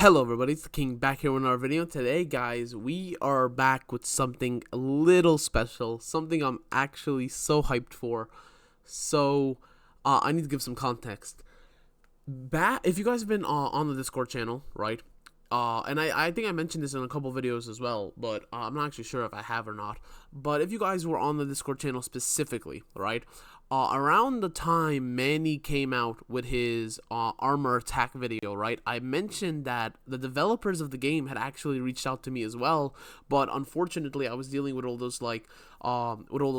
Hello everybody, it's the King back here with another video. Today guys, we are back with something a little special, something I'm actually so hyped for. I need to give some context. If you guys have been on the Discord channel, right? And I think I mentioned this in a couple videos as well, but I'm not actually sure if I have or not. But if you guys were on the Discord channel specifically, right? Around the time Manny came out with his armor attack video, right? I mentioned that the developers of the game had actually reached out to me as well, but unfortunately I was dealing with all those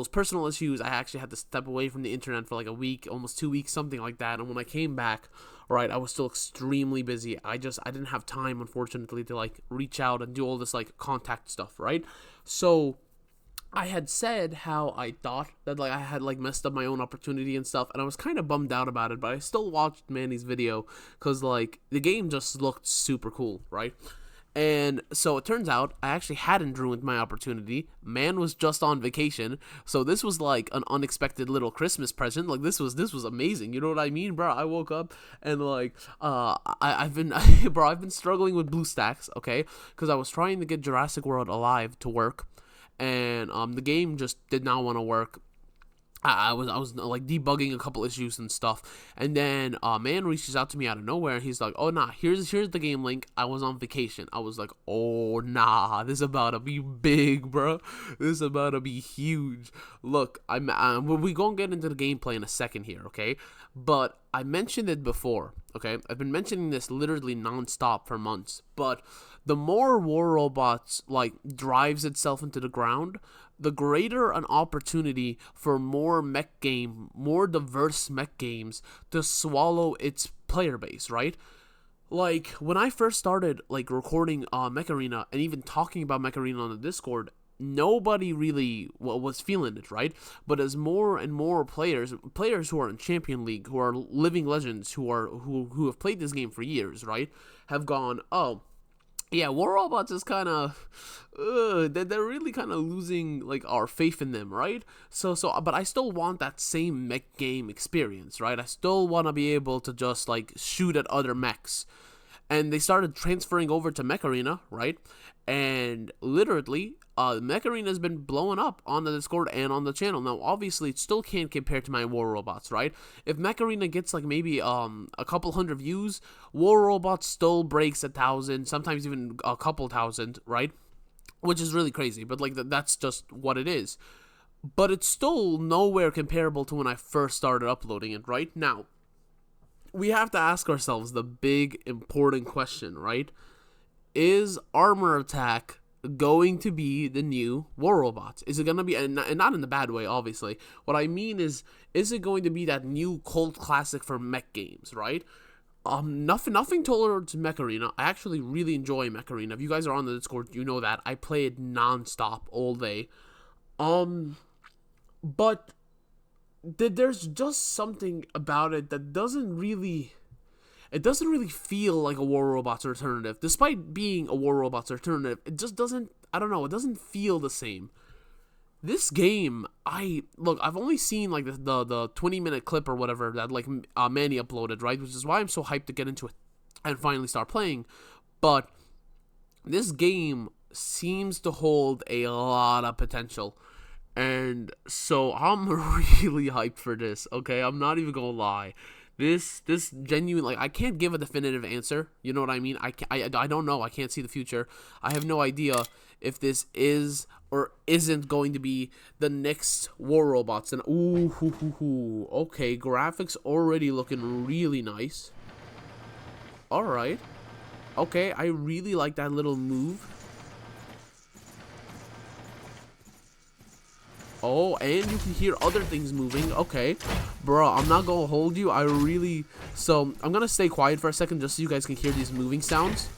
personal issues. I actually had to step away from the internet for like a week, almost 2 weeks, something like that. And when I came back, right, I was still extremely busy. I didn't have time, unfortunately, to like reach out and do all this like contact stuff, right? So I had said how I thought that like I had like messed up my own opportunity and stuff, and I was kind of bummed out about it, but I still watched Manny's video because like the game just looked super cool, right? And so it turns out I actually hadn't ruined my opportunity. Man was just on vacation, so this was like an unexpected little Christmas present. Like this was amazing. You know what I mean, bro? I woke up and like I've been I've been struggling with BlueStacks, okay? Because I was trying to get Jurassic World Alive to work, and the game just did not want to work. I was like debugging a couple issues and stuff, and then man reaches out to me out of nowhere, and he's like, "Oh nah, here's the game link. I was on vacation." I was like, "Oh nah, this is about to be big, bro. This is about to be huge." Look, we gonna get into the gameplay in a second here, okay? But I mentioned it before, okay? I've been mentioning this literally nonstop for months, but the more War Robots like drives itself into the ground, the greater an opportunity for more diverse mech games to swallow its player base, right? Like, when I first started, like, recording Mech Arena and even talking about Mech Arena on the Discord, nobody really was feeling it, right? But as more and more players who are in Champion League, who are living legends, who have played this game for years, right, have gone, oh, yeah, War Robots is kind of, they're really kind of losing like our faith in them, right? But I still want that same mech game experience, right? I still want to be able to just like shoot at other mechs, and they started transferring over to Mech Arena, right? And literally, Mech Arena has been blowing up on the Discord and on the channel. Now, obviously, it still can't compare to my War Robots, right? If Mech Arena gets like maybe a couple hundred views, War Robots still breaks 1,000, sometimes even a couple thousand, right? Which is really crazy, but like that's just what it is. But it's still nowhere comparable to when I first started uploading it, right? Now, we have to ask ourselves the big important question, right? Is armor attack going to be the new War Robots? Is it going to be, and not in the bad way, obviously. What I mean is it going to be that new cult classic for mech games, right? Nothing towards Mech Arena. I actually really enjoy Mech Arena. If you guys are on the Discord, you know that. I play it non-stop all day. But there's just something about it that doesn't really feel like a War Robots alternative. Despite being a War Robots alternative, it just doesn't, I don't know, it doesn't feel the same. This game, I've only seen like the 20-minute clip or whatever that like Manny uploaded, right? Which is why I'm so hyped to get into it and finally start playing. But this game seems to hold a lot of potential. And so I'm really hyped for this, okay? I'm not even gonna lie. This genuine, like, I can't give a definitive answer. You know what I mean? I don't know. I can't see the future. I have no idea if this is or isn't going to be the next War Robots. And okay, graphics already looking really nice. All right. Okay, I really like that little move. Oh, and you can hear other things moving. Okay. Bro, I'm not gonna hold you. So, I'm gonna stay quiet for a second just so you guys can hear these moving sounds.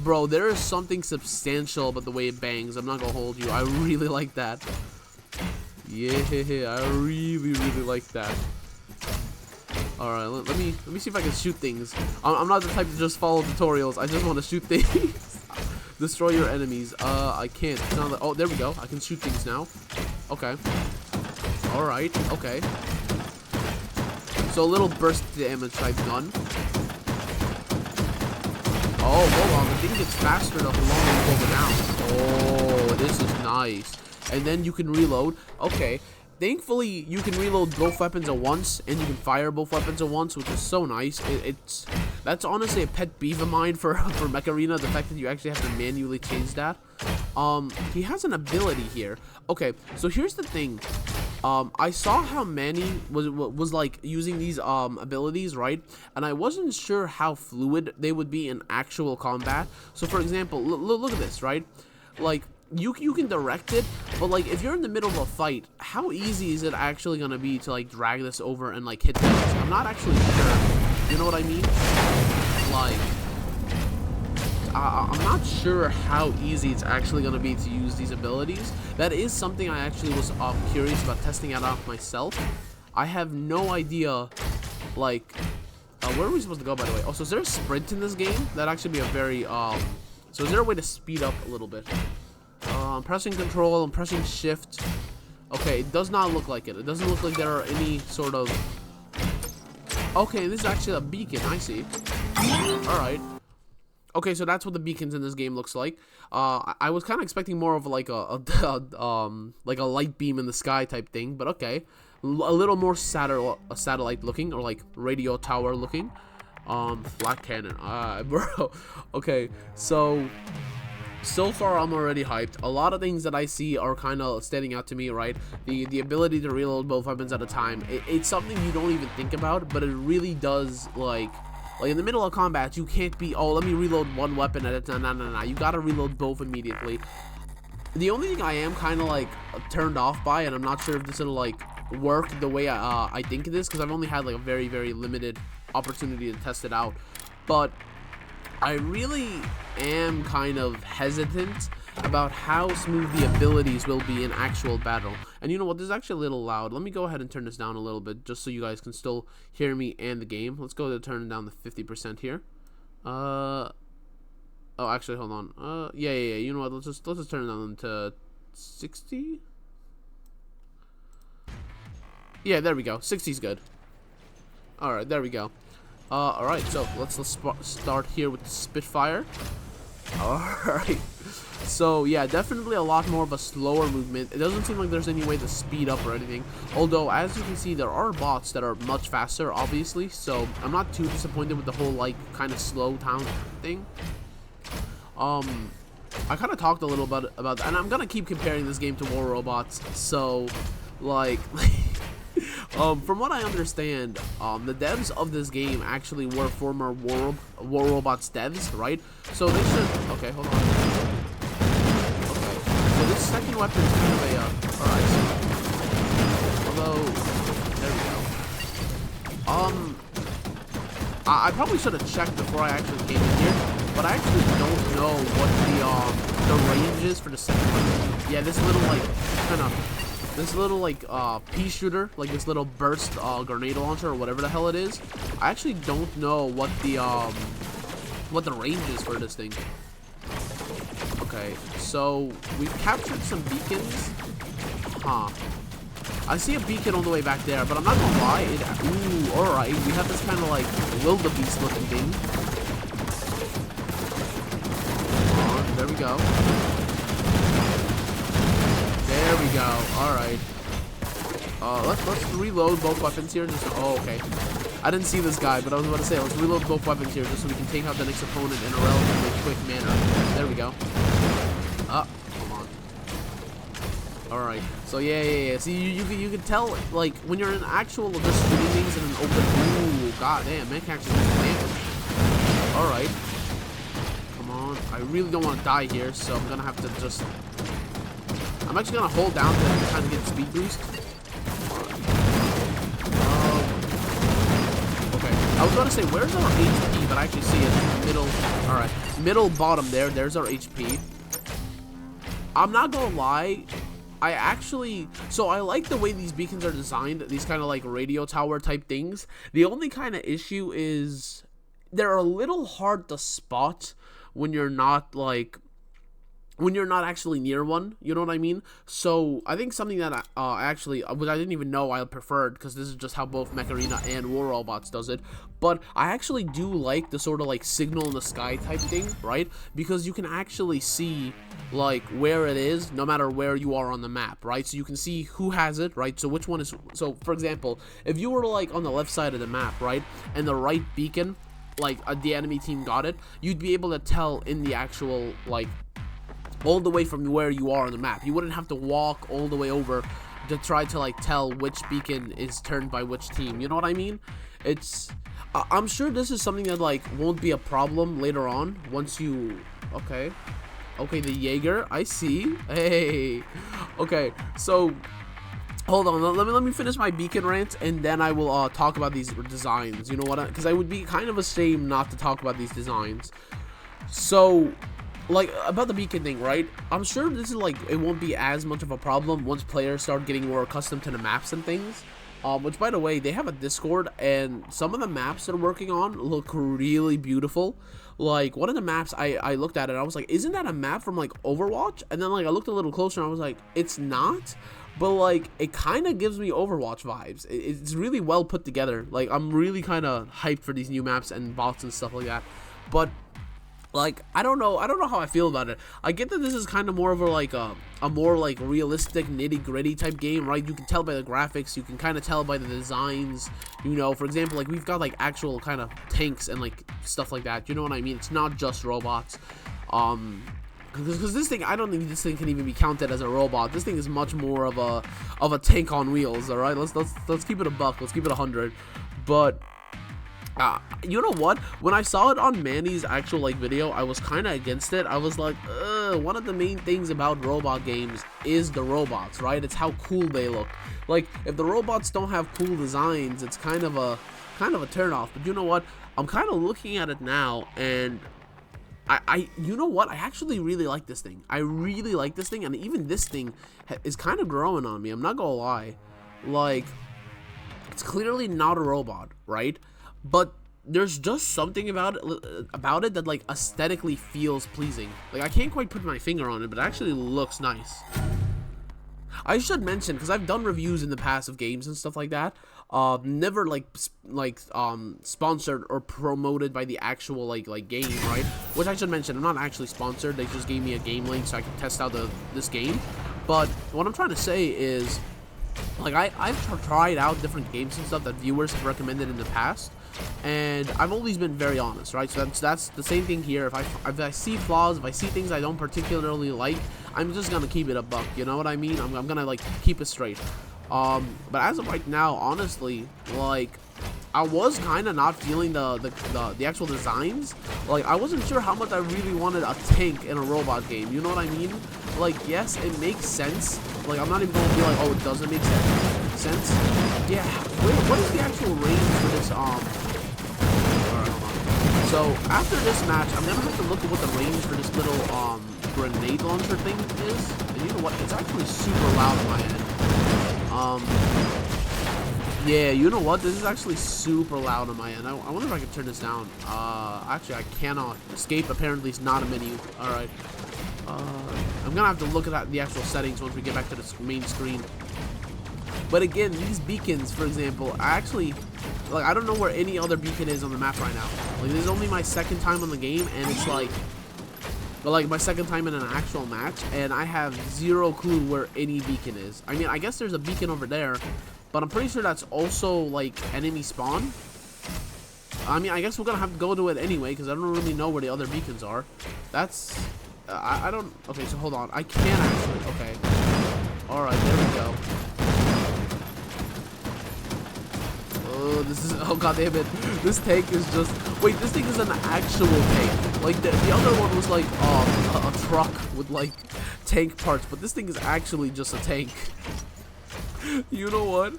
Bro, there is something substantial about the way it bangs. I'm not gonna hold you. I really like that. Yeah, I really like that. Alright, let me see if I can shoot things. I'm not the type to just follow tutorials. I just want to shoot things. Destroy your enemies. I can't. It's not like, oh, there we go. I can shoot things now. Okay. Alright. Okay. So a little burst damage type gun. Oh, hold on. The thing gets faster the longer you hold it down. Oh, this is nice. And then you can reload. Okay. Thankfully, you can reload both weapons at once, and you can fire both weapons at once, which is so nice. That's honestly a pet peeve of mine for Mech Arena, the fact that you actually have to manually change that. He has an ability here. Okay, so here's the thing. I saw how Manny was like using these abilities, right? And I wasn't sure how fluid they would be in actual combat. So, for example, look at this, right? Like, you can direct it, but like if you're in the middle of a fight, how easy is it actually gonna be to like drag this over and like hit things? I'm not actually sure. You know what I mean? Like, I'm not sure how easy it's actually gonna be to use these abilities. That is something I actually was curious about testing it out myself. I have no idea. Like, where are we supposed to go, by the way? Oh, so is there a sprint in this game? That'd actually be a very So is there a way to speed up a little bit? I'm pressing control, I'm pressing shift. Okay, it does not look like it. It doesn't look like there are any sort of... Okay, this is actually a beacon, I see. Alright. Okay, so that's what the beacons in this game looks like. I was kind of expecting more of like a light beam in the sky type thing, but okay. A little more satellite looking, or like radio tower looking. Flat cannon. Bro. Okay, so far I'm already hyped. A lot of things that I see are kind of standing out to me, right? The ability to reload both weapons at a time. It's something you don't even think about, but it really does, like in the middle of combat, you can't be, oh, let me reload one weapon at a time. No. You gotta reload both immediately. The only thing I am kind of like turned off by, and I'm not sure if this will like work the way I think it is, because I've only had like a very, very limited opportunity to test it out, but I really am kind of hesitant about how smooth the abilities will be in actual battle. And you know what, this is actually a little loud. Let me go ahead and turn this down a little bit, just so you guys can still hear me and the game. Let's go to turn it down to 50% here. Oh, actually, hold on. Yeah. You know what, let's just turn it down to 60. Yeah, there we go. 60's good. Alright, there we go. Alright, so let's start here with the Spitfire. Alright. So, yeah, definitely a lot more of a slower movement. It doesn't seem like there's any way to speed up or anything. Although, as you can see, there are bots that are much faster, obviously. So, I'm not too disappointed with the whole, like, kind of slow down thing. I kind of talked a little bit about that. And I'm going to keep comparing this game to War Robots. So, like... from what I understand, the devs of this game actually were former War Robots devs, right? So they should... Okay, hold on. Okay, so this second weapon is kind of a... Alright, so... Although... There we go. I probably should have checked before I actually came in here, but I actually don't know what the range is for the second weapon. Yeah, this little, like, kind of... This little, like, pea shooter, like this little burst grenade launcher or whatever the hell it is. I actually don't know what the range is for this thing. Okay, so we've captured some beacons. Huh. I see a beacon all the way back there, but I'm not gonna lie. Ooh, alright. We have this kind of, like, wildebeest looking thing. Come on, there we go. There we go. Alright. Let's reload both weapons here. Oh, okay. I didn't see this guy, but I was about to say, let's reload both weapons here just so we can take out the next opponent in a relatively quick manner. There we go. Come on. Alright. So, yeah. See, you can tell, like, when you're in actual just shooting things in an open... Ooh, goddamn, man can actually do some damage. Alright. Come on. I really don't want to die here, so I'm gonna have to just... I'm actually gonna hold down to kind of get speed boost. Okay, I was gonna say, where's our HP? But I actually see it in the middle. Alright, middle bottom there. There's our HP. I'm not gonna lie. I actually... So I like the way these beacons are designed. These kind of like radio tower type things. The only kind of issue is they're a little hard to spot when you're not like... when you're not actually near one, you know what I mean? So I think something that actually, which I didn't even know I preferred, because this is just how both Mech Arena and War Robots does it, but I actually do like the sort of like signal in the sky type thing, right? Because you can actually see like where it is no matter where you are on the map, right? So you can see who has it, right? So which one is, so for example, if you were like on the left side of the map, right, and the right beacon, like the enemy team got it, you'd be able to tell in the actual like all the way from where you are on the map. You wouldn't have to walk all the way over to try to like tell which beacon is turned by which team, you know what I mean? It's I'm sure this is something that like won't be a problem later on once you, okay, the Jaeger, I see. Hey, okay, so hold on, let me finish my beacon rant, and then I will talk about these designs, you know what, because I would be kind of ashamed not to talk about these designs. So like, about the beacon thing, right? I'm sure this is like, it won't be as much of a problem once players start getting more accustomed to the maps and things. Which, by the way, they have a Discord, and some of the maps they're working on look really beautiful. Like, one of the maps, I looked at it, and I was like, isn't that a map from, like, Overwatch? And then, like, I looked a little closer, and I was like, it's not? But, like, it kind of gives me Overwatch vibes. It's really well put together. Like, I'm really kind of hyped for these new maps and bots and stuff like that. But like, I don't know how I feel about it. I get that this is kind of more of a more like realistic nitty-gritty type game, right? You can tell by the graphics, you can kind of tell by the designs, you know. For example, like, we've got like actual kind of tanks and like stuff like that, you know what I mean? It's not just robots. Because this thing, I don't think this thing can even be counted as a robot. This thing is much more of a tank on wheels. All right, let's keep it a buck. Let's keep it 100. But you know what? When I saw it on Manny's actual like video, I was kind of against it. I was like, one of the main things about robot games is the robots, right? It's how cool they look. Like, if the robots don't have cool designs, it's kind of a turnoff. But you know what? I'm kind of looking at it now, and you know what? I actually really like this thing. I really like this thing, and even this thing is kind of growing on me. I'm not gonna lie. Like, it's clearly not a robot, right? But there's just something about it that like aesthetically feels pleasing. Like, I can't quite put my finger on it, but it actually looks nice. I should mention, because I've done reviews in the past of games and stuff like that, never sponsored or promoted by the actual like game, right? Which I should mention, I'm not actually sponsored. They just gave me a game link so I can test out this game. But what I'm trying to say is, like, I've tried out different games and stuff that viewers have recommended in the past, and I've always been very honest, right? So that's the same thing here. If I see flaws, if I see things I don't particularly like, I'm just gonna keep it a buck, you know what I mean? I'm gonna like keep it straight. But as of right now, honestly, like, I was kind of not feeling the actual designs. Like, I wasn't sure how much I really wanted a tank in a robot game, you know what I mean? Like, yes, it makes sense. Like, I'm not even gonna be like, oh, it doesn't make sense. Yeah, wait, what is the actual range for this, alright, hold on. So, after this match, I'm gonna have to look at what the range for this little, grenade launcher thing is. And you know what, it's actually super loud on my end. Yeah, you know what, this is actually super loud on my end. I wonder if I can turn this down. Actually, I cannot. Escape apparently is not a menu. Alright. I'm gonna have to look at the actual settings once we get back to the main screen. But again, these beacons, for example, I don't know where any other beacon is on the map right now. Like, this is only my second time on the game, and it's like, but like my second time in an actual match, and I have zero clue where any beacon is. I mean, I guess there's a beacon over there, but I'm pretty sure that's also like enemy spawn. I mean, I guess we're gonna have to go to it anyway, because I don't really know where the other beacons are. That's, I don't, okay, so hold on. I can actually, okay. Alright, there we go. Oh, this is, oh god damn it. This tank is just, wait, this thing is an actual tank. Like, the other one was like, a truck with like tank parts, but this thing is actually just a tank. You know what?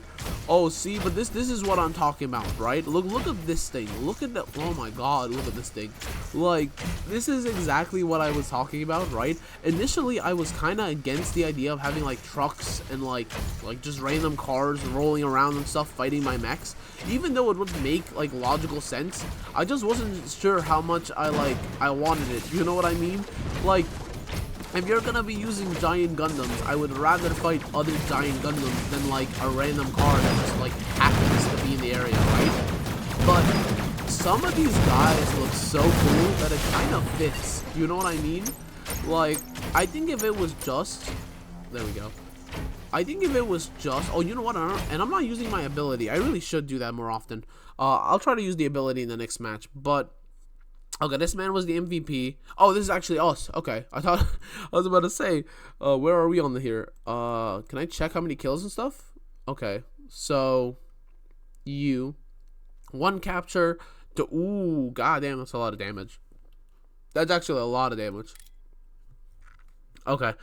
Oh, see, but this is what I'm talking about, right? Look at this thing. Look at that. Oh my god, look at this thing. Like, this is exactly what I was talking about, right? Initially, I was kind of against the idea of having like trucks and like just random cars rolling around and stuff fighting my mechs. Even though it would make like logical sense, I just wasn't sure how much I wanted it. You know what I mean? Like, if you're gonna be using giant Gundams, I would rather fight other giant Gundams than like a random car that just like happens to be in the area, right? But some of these guys look so cool that it kind of fits. You know what I mean? Like, I think if it was just, there we go. I think if it was just, oh, you know what? And I'm not using my ability. I really should do that more often. I'll try to use the ability in the next match, but. Okay, this man was the MVP. Oh, this is actually us. Okay, I thought I was about to say, where are we on the here? Can I check how many kills and stuff? Okay, so one capture to ooh, goddamn, that's a lot of damage. That's actually a lot of damage. Okay,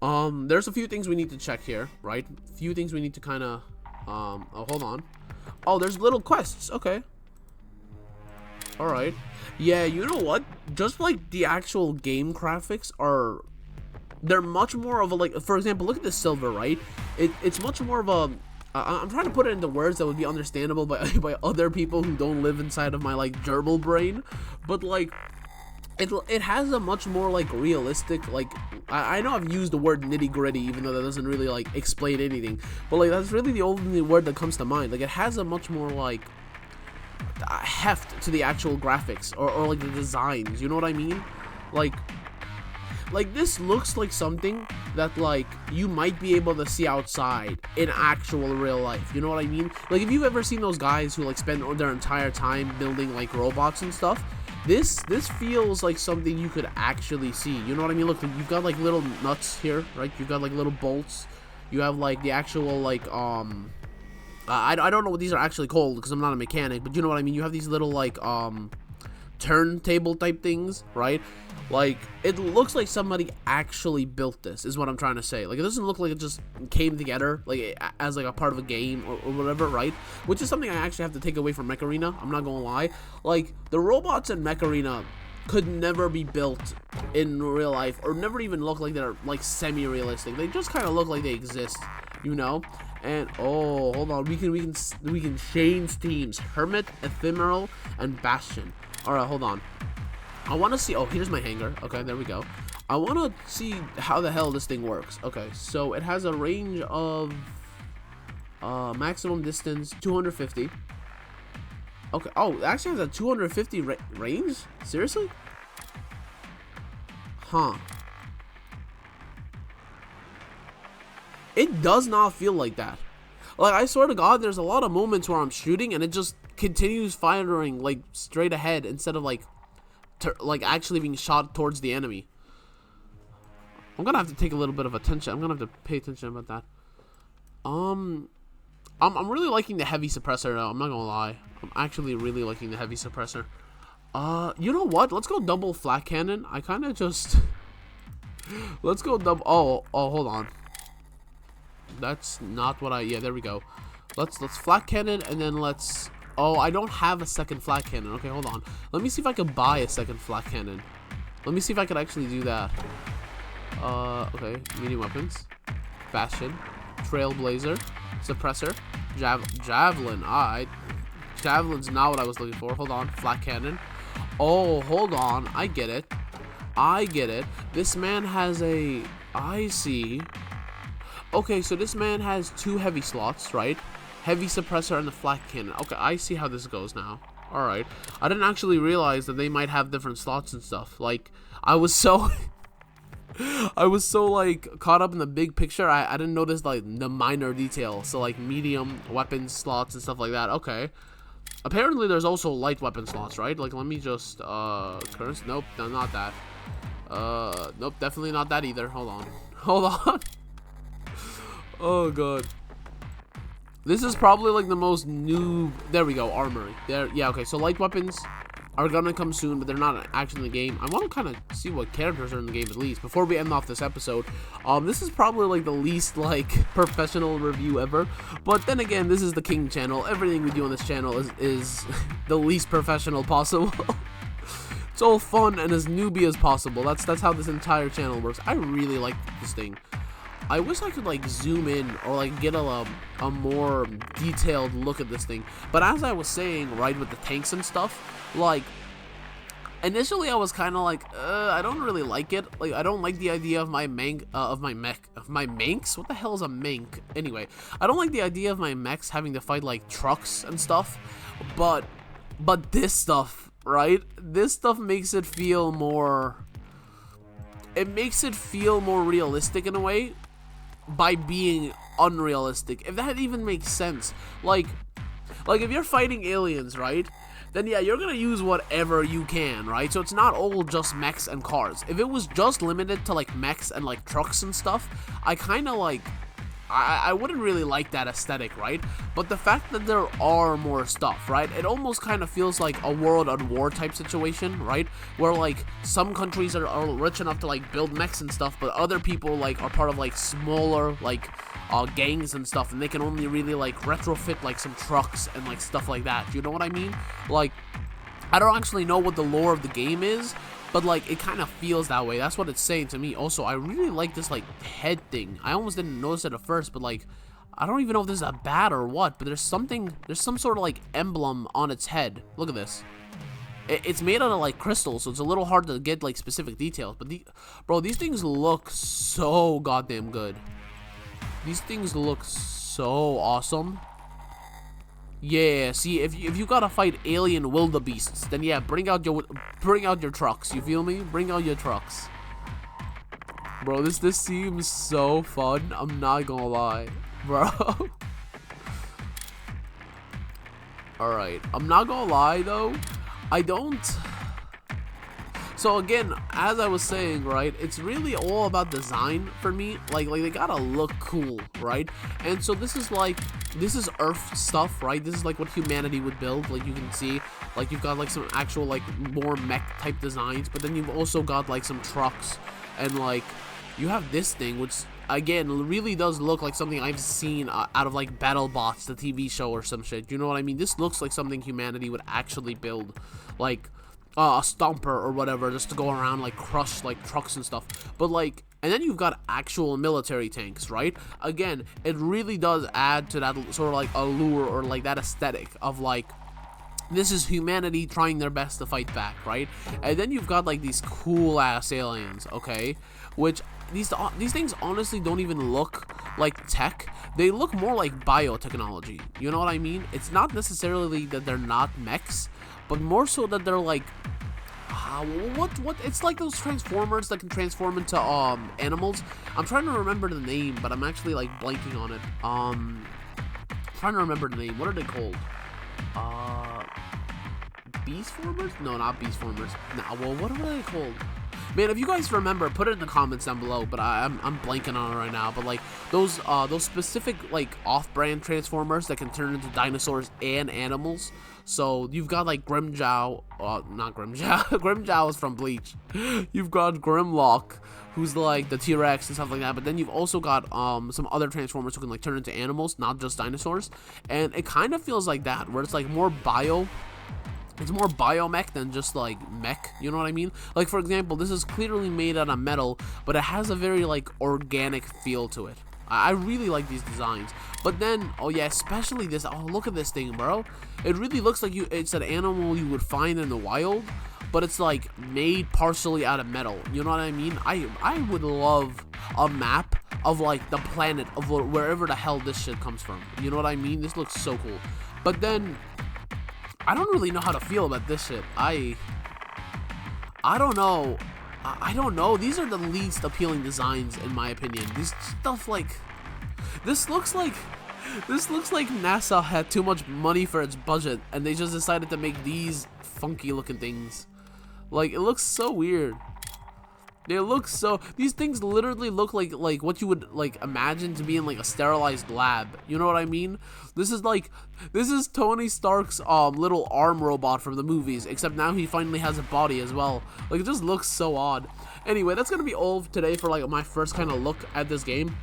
there's a few things we need to check here, right? A few things we need to kind of, oh, hold on. Oh, there's little quests. Okay. All right. Yeah, you know what? Just like the actual game graphics are, they're much more of a, like, for example, look at the silver, right? It's much more of a, I'm trying to put it into words that would be understandable by other people who don't live inside of my, like, gerbil brain. But, like, it has a much more, like, realistic, like, I know I've used the word nitty-gritty, even though that doesn't really, like, explain anything. But, like, that's really the only word that comes to mind. Like, it has a much more, like, heft to the actual graphics or like the designs, you know what I mean? Like this looks like something that like you might be able to see outside in actual real life, you know what I mean? Like if you've ever seen those guys who like spend their entire time building like robots and stuff, this feels like something you could actually see, you know what I mean? Look, you've got like little nuts here, right? You've got like little bolts, you have like the actual like I don't know what these are actually called because I'm not a mechanic, but you know what I mean. You have these little like turntable type things, right? Like it looks like somebody actually built this, is what I'm trying to say. Like it doesn't look like it just came together like as like a part of a game or whatever, right? Which is something I actually have to take away from Mech Arena. I'm not gonna lie. Like the robots in Mech Arena could never be built in real life or never even look like they're like semi-realistic. They just kind of look like they exist, you know. And oh, hold on, we can change teams: Hermit, Ephemeral, and Bastion. All right, hold on. I want to see. Oh, here's my hanger. Okay, there we go. I want to see how the hell this thing works. Okay, so it has a range of maximum distance 250. Okay. Oh, it actually has a 250 range. Seriously? Huh. It does not feel like that. Like, I swear to God, there's a lot of moments where I'm shooting and it just continues firing, like, straight ahead instead of, like, actually being shot towards the enemy. I'm gonna have to take a little bit of attention. I'm gonna have to pay attention about that. I'm really liking the heavy suppressor, though. I'm not gonna lie. I'm actually really liking the heavy suppressor. You know what? Let's go double flat cannon. I kind of just... Let's go double... Oh, hold on. That's not what I... Yeah, there we go. Let's flat cannon and then let's... Oh, I don't have a second flat cannon. Okay, hold on. Let me see if I can buy a second flat cannon. Let me see if I can actually do that. Okay. Medium weapons. Bastion. Trailblazer. Suppressor. Javelin. Alright. Javelin's not what I was looking for. Hold on. Flat cannon. Oh, hold on. I get it. I get it. This man has a... I see... Okay, so this man has 2 heavy slots, right? Heavy suppressor and the flat cannon. Okay, I see how this goes now. Alright. I didn't actually realize that they might have different slots and stuff. Like, I was so... I was so, like, caught up in the big picture, I didn't notice, like, the minor details. So, like, medium weapon slots and stuff like that. Okay. Apparently, there's also light weapon slots, right? Like, let me just, curse? Nope, no, not that. Nope, definitely not that either. Hold on. Hold on. Oh god, this is probably like the most new... There we go, armory. There, yeah, okay. So light weapons are gonna come soon, but they're not actually in the game. I want to kind of see what characters are in the game at least before we end off this episode. This is probably like the least like professional review ever, but then again, this is the King channel. Everything we do on this channel is the least professional possible. It's all fun and as newbie as possible. That's how this entire channel works. I really like this thing. I wish I could like zoom in or like get a more detailed look at this thing. But as I was saying, right, with the tanks and stuff, like Initially, I was kind of like, I don't really like it. Like, I don't like the idea of my manks. What the hell is a mank? Anyway, I don't like the idea of my mechs having to fight like trucks and stuff. But this stuff, right? This stuff makes it feel more. It makes it feel more realistic in a way by being unrealistic. If that even makes sense, like if you're fighting aliens, right? Then yeah, you're gonna use whatever you can, right? So it's not all just mechs and cars. If it was just limited to like mechs and like trucks and stuff, I kind of like, I wouldn't really like that aesthetic, right? But the fact that there are more stuff, right? It almost kind of feels like a world at war type situation, right? Where like some countries are rich enough to like build mechs and stuff, but other people like are part of like smaller like gangs and stuff, and they can only really like retrofit like some trucks and like stuff like that. You know what I mean? Like, I don't actually know what the lore of the game is, but like it kind of feels that way. That's what it's saying to me. Also, I really like this like head thing. I almost didn't notice it at first, but like I don't even know if this is a bat or what, but there's some sort of like emblem on its head. Look at this. It's made out of like crystal, so it's a little hard to get like specific details, but bro, these things look so goddamn good. These things look so awesome. Yeah, see, if you gotta fight alien wildebeests, then yeah, bring out your trucks. You feel me? Bring out your trucks, bro. This seems so fun. I'm not gonna lie, bro. All right, I'm not gonna lie though. I don't. So again, as I was saying, right, it's really all about design for me. Like they gotta look cool, right? And so this is Earth stuff, right? This is like what humanity would build. Like you can see, like you've got like some actual like more mech type designs, but then you've also got like some trucks, and like you have this thing, which again really does look like something I've seen out of like BattleBots, the TV show or some shit. You know what I mean? This looks like something humanity would actually build, like a stomper or whatever, just to go around like crush like trucks and stuff. But like, and then you've got actual military tanks, right? Again, it really does add to that sort of like allure or like that aesthetic of like, this is humanity trying their best to fight back, right? And then you've got like these cool ass aliens, okay, which these things honestly don't even look like tech. They look more like biotechnology. You know what I mean? It's not necessarily that they're not mechs, but more so that they're like, what? It's like those transformers that can transform into animals. I'm trying to remember the name, but I'm actually like blanking on it. Trying to remember the name. What are they called? Beast formers? No, not beast formers. Nah, well, what are they called? Man, if you guys remember, put it in the comments down below. But I'm blanking on it right now. But like those specific like off-brand transformers that can turn into dinosaurs and animals. So you've got like Grimjow, not Grimjow. Grimjow is from Bleach. You've got Grimlock, who's like the T-Rex and stuff like that. But then you've also got some other transformers who can like turn into animals, not just dinosaurs. And it kind of feels like that, where it's like more bio. It's more biomech than just like mech, you know what I mean? Like for example, this is clearly made out of metal, but it has a very like organic feel to it. I really like these designs. But then, oh yeah, especially this. Oh, look at this thing, bro. It really looks like it's an animal you would find in the wild, but it's like made partially out of metal. You know what I mean? I would love a map of like the planet of wherever the hell this shit comes from. You know what I mean? This looks so cool. But then I don't really know how to feel about this shit. I don't know. I don't know. These are the least appealing designs in my opinion. This stuff like this looks like NASA had too much money for its budget and they just decided to make these funky looking things. Like, it looks so weird. They look so, these things literally look like what you would like imagine to be in like a sterilized lab. You know what I mean? This is Tony Stark's little arm robot from the movies, except now he finally has a body as well. Like, it just looks so odd. Anyway, that's gonna be all today for like my first kind of look at this game.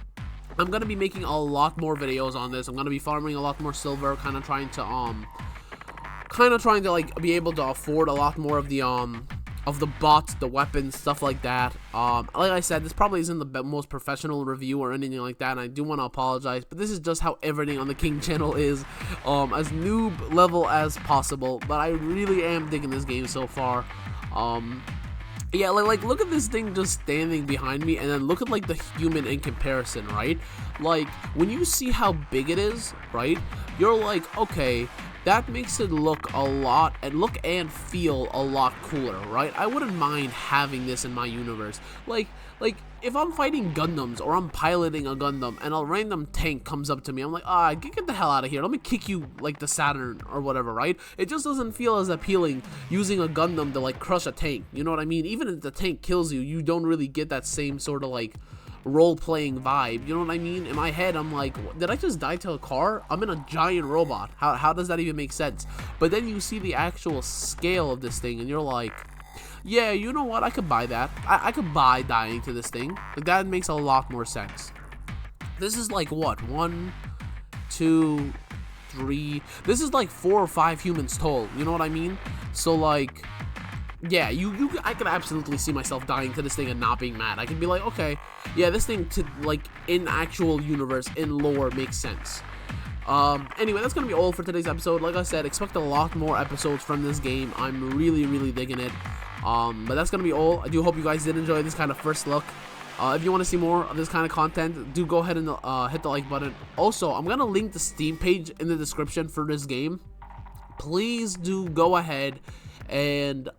I'm gonna be making a lot more videos on this. I'm gonna be farming a lot more silver, kind of trying to like be able to afford a lot more of the bots, the weapons, stuff like that. Like I said, this probably isn't the most professional review or anything like that, and I do want to apologize, but this is just how everything on the King channel is, as noob level as possible. But I really am digging this game so far. Yeah, like look at this thing just standing behind me, and then look at like the human in comparison, right? Like when you see how big it is, right? You're like, okay, that makes it look a lot and look and feel a lot cooler, right? I wouldn't mind having this in my universe. Like if I'm fighting Gundams or I'm piloting a Gundam and a random tank comes up to me, I'm like, get the hell out of here. Let me kick you like the Saturn or whatever, right? It just doesn't feel as appealing using a Gundam to like crush a tank. You know what I mean? Even if the tank kills you, you don't really get that same sort of like role-playing vibe. You know what I mean? In my head, I'm like, did I just die to a car? I'm in a giant robot. How does that even make sense? But then you see the actual scale of this thing and you're like, yeah, you know what? I could buy that. I could buy dying to this thing. Like, that makes a lot more sense. This is like what? 1, 2, 3. This is like 4 or 5 humans total. You know what I mean? So like, yeah, I could absolutely see myself dying to this thing and not being mad. I could be like, okay, yeah, this thing to like in actual universe, in lore, makes sense. Anyway, that's gonna be all for today's episode. Like I said, expect a lot more episodes from this game. I'm really digging it. But that's gonna be all. I do hope you guys did enjoy this kind of first look. If you want to see more of this kind of content, do go ahead and hit the like button. Also, I'm gonna link the Steam page in the description for this game. Please do go ahead and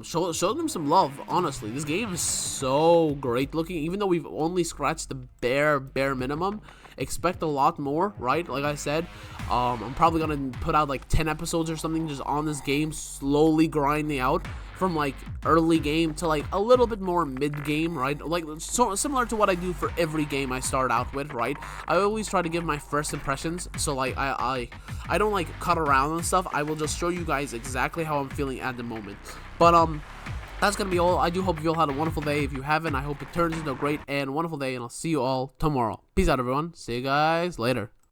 show them some love. Honestly, this game is so great looking. Even though we've only scratched the bare minimum, expect a lot more, right? Like I said, I'm probably gonna put out like 10 episodes or something just on this game, slowly grinding out from like early game to like a little bit more mid game, right? Like so similar to what I do for every game I start out with, right? I always try to give my first impressions, so like I don't like cut around and stuff. I will just show you guys exactly how I'm feeling at the moment. But that's gonna be all. I do hope you all had a wonderful day. If you haven't, I hope it turns into a great and wonderful day, and I'll see you all tomorrow. Peace out, everyone. See you guys later.